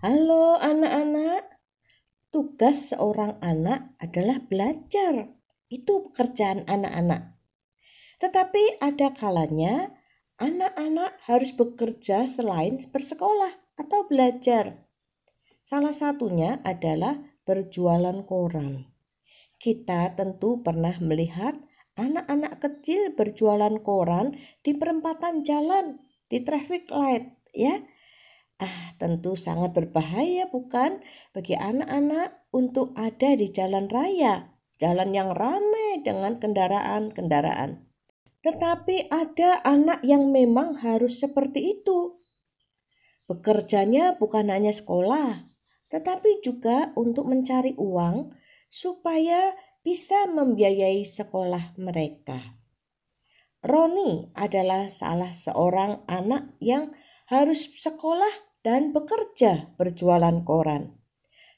Halo anak-anak, tugas seorang anak adalah belajar. Itu pekerjaan anak-anak. Tetapi ada kalanya anak-anak harus bekerja selain bersekolah atau belajar. Salah satunya adalah berjualan koran. Kita tentu pernah melihat anak-anak kecil berjualan koran di perempatan jalan, di traffic light, ya. Tentu sangat berbahaya bukan bagi anak-anak untuk ada di jalan raya, jalan yang ramai dengan kendaraan-kendaraan. Tetapi ada anak yang memang harus seperti itu. Bekerjanya bukan hanya sekolah, tetapi juga untuk mencari uang supaya bisa membiayai sekolah mereka. Roni adalah salah seorang anak yang harus sekolah dan bekerja berjualan koran.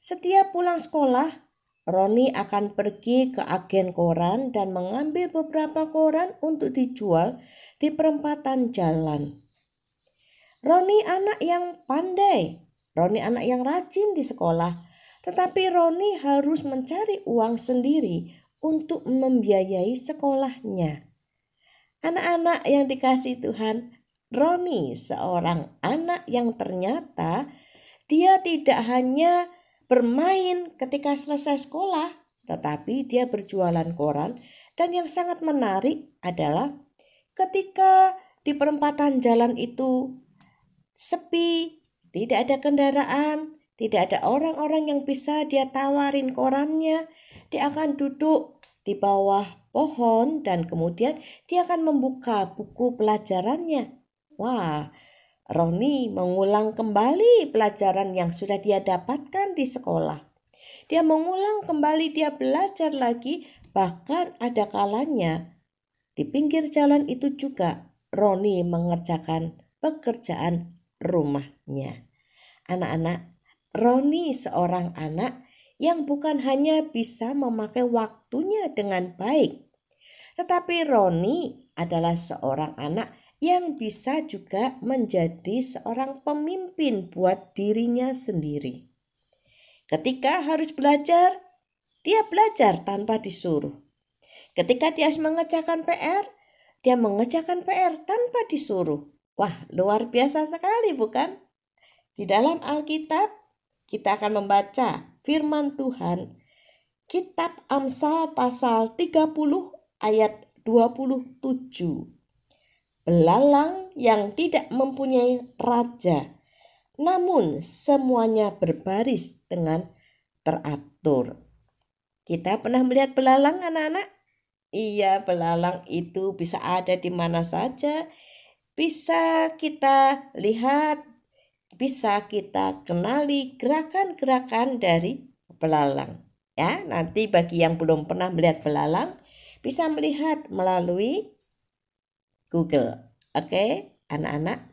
Setiap pulang sekolah, Roni akan pergi ke agen koran dan mengambil beberapa koran untuk dijual di perempatan jalan. Roni anak yang pandai, Roni anak yang rajin di sekolah, tetapi Roni harus mencari uang sendiri untuk membiayai sekolahnya. Anak-anak yang dikasihi Tuhan, Roni seorang anak yang ternyata dia tidak hanya bermain ketika selesai sekolah, tetapi dia berjualan koran. Dan yang sangat menarik adalah ketika di perempatan jalan itu sepi, tidak ada kendaraan, tidak ada orang-orang yang bisa dia tawarin korannya, dia akan duduk di bawah pohon dan kemudian dia akan membuka buku pelajarannya. Wah, Roni mengulang kembali pelajaran yang sudah dia dapatkan di sekolah. Dia mengulang kembali, dia belajar lagi, bahkan ada kalanya di pinggir jalan itu juga Roni mengerjakan pekerjaan rumahnya. Anak-anak, Roni seorang anak yang bukan hanya bisa memakai waktunya dengan baik, tetapi Roni adalah seorang anak yang bisa juga menjadi seorang pemimpin buat dirinya sendiri. Ketika harus belajar, dia belajar tanpa disuruh. Ketika dia harus mengerjakan PR, dia mengerjakan PR tanpa disuruh. Wah, luar biasa sekali bukan? Di dalam Alkitab, kita akan membaca firman Tuhan, Kitab Amsal pasal 30 ayat 27. Belalang yang tidak mempunyai raja, namun semuanya berbaris dengan teratur. Kita pernah melihat belalang anak-anak? Iya, belalang itu bisa ada di mana saja. Bisa kita lihat, bisa kita kenali gerakan-gerakan dari belalang. Ya, nanti bagi yang belum pernah melihat belalang, bisa melihat melalui Google. Oke, anak-anak.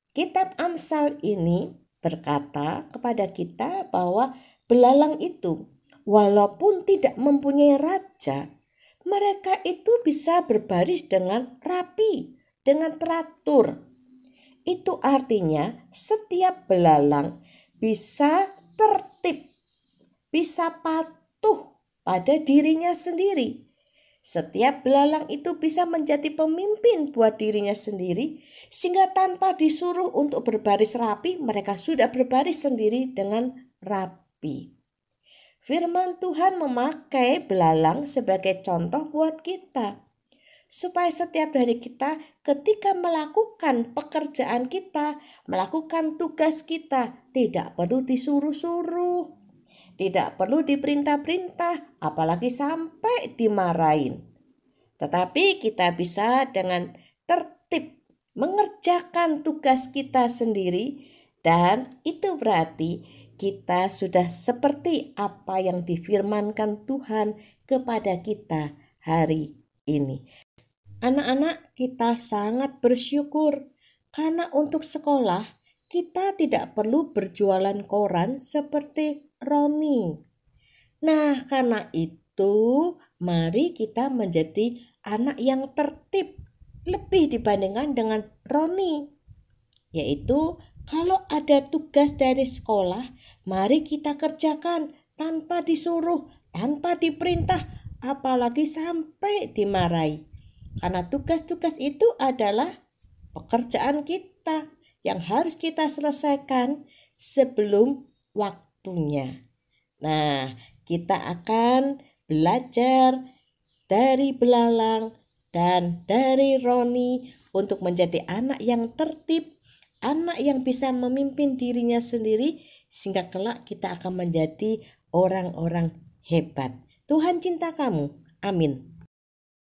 Kitab Amsal ini berkata kepada kita bahwa belalang itu walaupun tidak mempunyai raja, mereka itu bisa berbaris dengan rapi, dengan teratur. Itu artinya setiap belalang bisa tertib, bisa patuh pada dirinya sendiri. Setiap belalang itu bisa menjadi pemimpin buat dirinya sendiri, sehingga tanpa disuruh untuk berbaris rapi, mereka sudah berbaris sendiri dengan rapi. Firman Tuhan memakai belalang sebagai contoh buat kita, supaya setiap dari kita ketika melakukan pekerjaan kita, melakukan tugas kita, tidak perlu disuruh-suruh, tidak perlu diperintah-perintah, apalagi sampai dimarahin. Tetapi kita bisa dengan tertib mengerjakan tugas kita sendiri, dan itu berarti kita sudah seperti apa yang difirmankan Tuhan kepada kita hari ini. Anak-anak, kita sangat bersyukur karena untuk sekolah kita tidak perlu berjualan koran seperti Roni. Nah, karena itu mari kita menjadi anak yang tertib lebih dibandingkan dengan Roni, yaitu Kalau ada tugas dari sekolah, mari kita kerjakan tanpa disuruh, tanpa diperintah, apalagi sampai dimarahi. Karena tugas-tugas itu adalah pekerjaan kita yang harus kita selesaikan sebelum waktunya. Nah, kita akan belajar dari Belalang dan dari Roni untuk menjadi anak yang tertib, anak yang bisa memimpin dirinya sendiri, sehingga kelak kita akan menjadi orang-orang hebat. Tuhan cinta kamu. Amin.